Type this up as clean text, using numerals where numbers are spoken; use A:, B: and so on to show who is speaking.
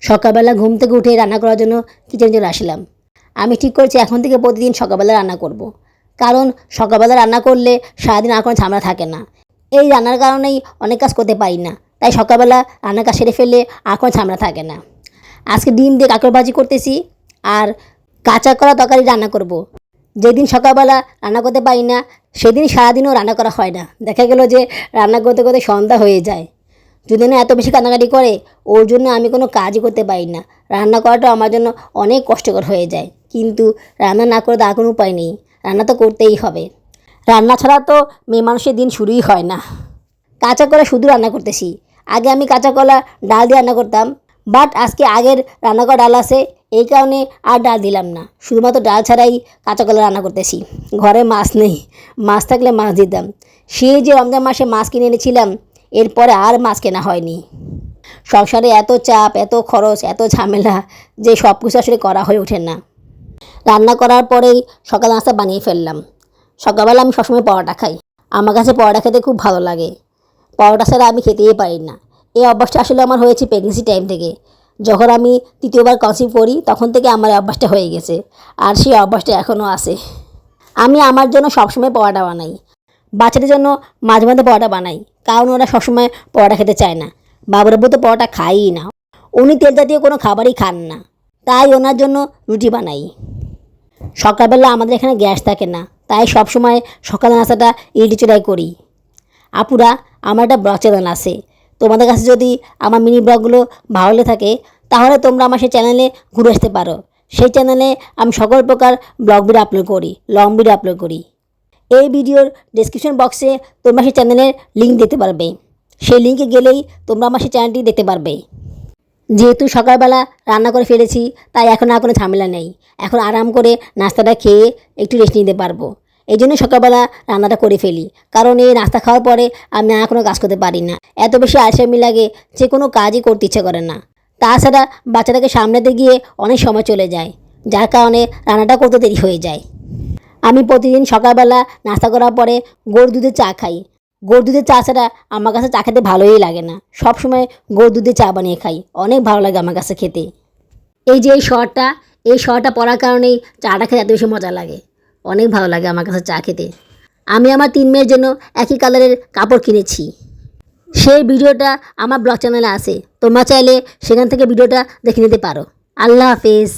A: সকালবেলা ঘুম থেকে উঠে রান্না করার জন্য কিচেনে চলে আসলাম। আমি ঠিক করেছি এখন থেকে প্রতিদিন সকালবেলা রান্না করব। কারণ সকালবেলা রান্না করলে সারাদিন আর কোনো ঝামেলা থাকে না। এই রান্নার কারণেই অনেক কাজ করতে পারি না, তাই সকালবেলা রান্নার কাজ সেরে ফেললে আর কোনো ঝামেলা থাকে না। আজকে ডিম দিয়ে কাঁকড় ভাজি করতেছি আর কাঁচা কলা তরকারি রান্না করব। যেদিন সকালবেলা রান্না করতে পারি না সেদিন সারাদিনও রান্না করা হয় না। দেখা গেল যে রান্না করতে করতে সন্ধ্যা হয়ে যায়। যদি না এত বেশি কান্নাকাটি করে, ওর জন্য আমি কোনো কাজই করতে পারি না। রান্না করাটা আমার জন্য অনেক কষ্টকর হয়ে যায়, কিন্তু রান্না না করে তার কোনো উপায় নেই, রান্না তো করতেই হবে। রান্না ছাড়া তো মেয়ে মানুষের দিন শুরুই হয় না। কাঁচা কলা শুধু রান্না করতেছি। আগে আমি কাঁচা কলা ডাল দিয়ে রান্না করতাম, বাট আজকে আগের রান্না করা ডাল আছে, এই কারণে আর ডাল দিলাম না, শুধুমাত্র ডাল ছাড়াই কাঁচা কলা রান্না করতেছি। ঘরে মাছ নেই, মাছ থাকলে মাছ দিতাম। সেই যে রমজান মাসে মাছ কিনে এনেছিলাম, এরপরে আর মাছ কেনা হয়নি। সংসারে এত চাপ, এত খরচ, এত ঝামেলা যে সব কিছু আসলে করা হয়ে ওঠে না। রান্না করার পরেই সকাল নাস্তা বানিয়ে ফেললাম। সকালবেলা আমি সবসময় পরোটা খাই। আমার কাছে পরোটা খেতে খুব ভালো লাগে। পরোটা ছাড়া আমি খেতেই পারি না। এই অভ্যাসটা আসলে আমার হয়েছে প্রেগনেন্সি টাইম থেকে। যখন আমি তৃতীয়বার কনসিভ করি তখন থেকে আমার অভ্যাসটা হয়ে গেছে, আর সেই অভ্যাসটা এখনও আছে। আমি আমার জন্য সবসময় পরোটা বানাই। বাচ্চাদের জন্য মাঝে মাঝে পরোটা বানাই, কারণ ওরা সবসময় পরোটা খেতে চায় না। বাবুরাবু তো পরোটা খায়ই না, উনি তেল জাতীয় কোনো খাবারই খান না, তাই ওনার জন্য রুটি বানাই। সকালবেলা আমাদের এখানে গ্যাস থাকে না, তাই সবসময় সকাল নাস্তাটা ইডলি চুলায় করি। আপুরা, আমার একটা ব্লগ চ্যানেল আছে। তোমাদের কাছে যদি আমার মিনি ব্লগগুলো ভালো লেগে থাকে তাহলে তোমরা আমার সেই চ্যানেলে ঘুরে আসতে পারো। সেই চ্যানেলে আমি সকল প্রকার ব্লগ ভিডিও আপলোড করি, লং ভিডিও আপলোড করি। এই ভিডিওর ডেসক্রিপশন বক্সে তোমরা সেই চ্যানেলের লিঙ্ক দিতে পারবে। সেই লিঙ্কে গেলেই তোমরা আমার সেই চ্যানেলটি দেখতে পারবে। যেহেতু সকালবেলা রান্না করে ফেলেছি, তাই এখন আর কোনো ঝামেলা নেই। এখন আরাম করে নাস্তাটা খেয়ে একটু রেস্ট নিতে পারবো। এই জন্য সকালবেলা রান্নাটা করে ফেলি, কারণ এই নাস্তা খাওয়ার পরে আমি আর কোনো কাজ করতে পারি না। এত বেশি আলসেমি লাগে যে কোনো কাজই করতে ইচ্ছে করে না। তাছাড়া বাচ্চাটাকে সামলাতে গিয়ে অনেক সময় চলে যায়, যার কারণে রান্নাটা করতে দেরি হয়ে যায়। আমি প্রতিদিন সকালবেলা নাস্তা করার পরে গরুর দুধের চা খাই। গরুর দুধের চা ছাড়া আমার কাছে চা খেতে ভালোই লাগে না। সবসময় গরুর দুধের চা বানিয়ে খাই, অনেক ভালো লাগে আমার কাছে খেতে। এই যে এই শর্টটা পরার কারণেই চাটা খেতে এত বেশি মজা লাগে, অনেক ভালো লাগে আমার কাছে চা খেতে। আমি আমার 3 মেয়ের জন্য একই কালারের কাপড় কিনেছি। সেই ভিডিওটা আমার ব্লগ চ্যানেলে আছে, তোমরা চাইলে সেখান থেকে ভিডিওটা দেখে নিতে পারো। আল্লাহ হাফেজ।